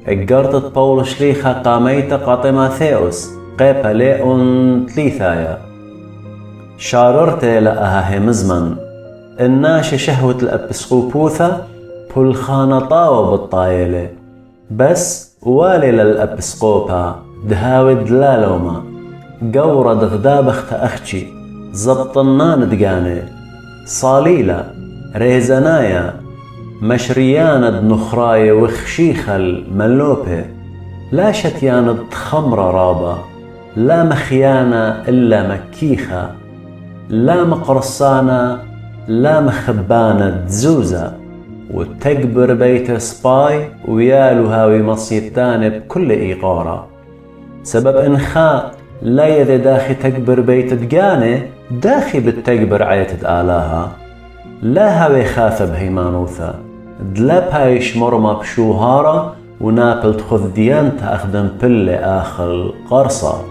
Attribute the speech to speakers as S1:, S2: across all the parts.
S1: اجرتت بول شليخا قاميت قاطماثيوس قيبا ليئون تليثايا شاررت لأها همزمن الناش شهوة الأبسقوبوثة بولخانطاوة بالطايلة بس والي للأبسقوبا دهاود لالوما قورد غدابخت أختي زبطنان دقاني صاليلة ريزنايا مشريان نخراي وخشيخ الملوبة لا شتيان خمر رابا لا مخيانة إلا مكيخة لا مقرصانة لا مخبانة زوزة وتكبر بيت سباي ويالو هاوي مصيبتان بكل إيقارة سبب إنخاء لا يذي داخي تكبر بيت دقاني داخي بتكبر عيت آلاها لا هاوي خاثة بهيمانوثة دلاب هايش مرمى بشوهارة ونابل تخذ ديانتا أخدم بل آخل قرصة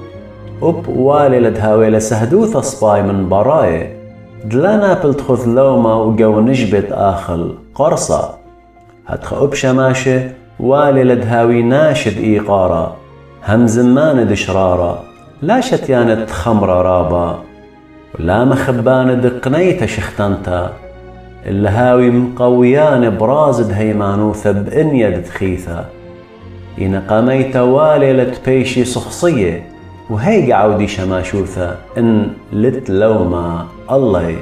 S1: أب والي لدهاوي لسهدوثة سباي من براي دلا نابل تخذ لوما وقو نجبت آخل قرصة هتخ أب شماشة والي لدهاوي ناشد إيقارة هم زمان دشرارة لا شتيانة خمرة رابا ولا مخبان دقنيت شختنتا الهاوي مقويان برازد هيمانوثة بإن يد تخيثة إن قميت والي لتبيشي صخصية وهي قعودي شماشوثة إن لتلوما الله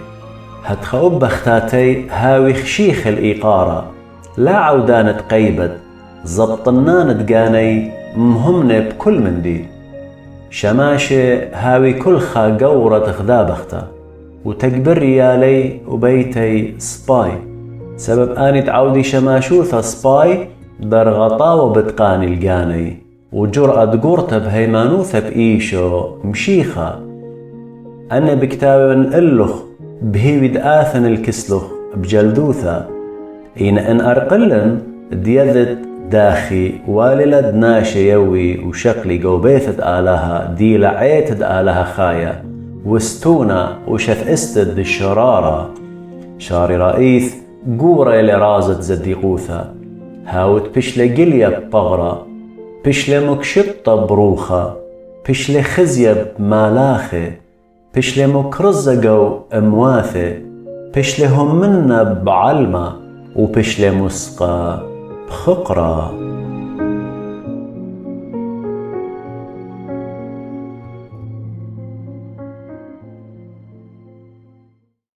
S1: هتخوب بختاتي هاوي خشيخ الإيقارة لا عودان تقيبت زبطنان تقاني مهمنة بكل من دي شماشة هاوي كل خا قورة خدابخته وتكبر ريالي وبيتي سباي سبب آني تعودي شماشوثة سباي درغطا وبتقاني القاني وجرأة قورته بهيمانوثة بإيشو مشيخة أنا بكتاب نقلخ بهيود آثن الكسلخ بجلدوثة إن أرقلن ديذت داخي واللد ناشي يوي وشقلي قوبيثة آلها دي لعيتد آلها خايا وستونا وشث استد الشرارة شاري رئيث قورة لرازت زديقوثة هاوت بشلة قلية ببغرة بشلة مكشطة بروخة بشلة خزية بمالاخة بشلة مكرزة قو امواثة بشلة هم منا بعلمة وبشلة مسقى بخقرة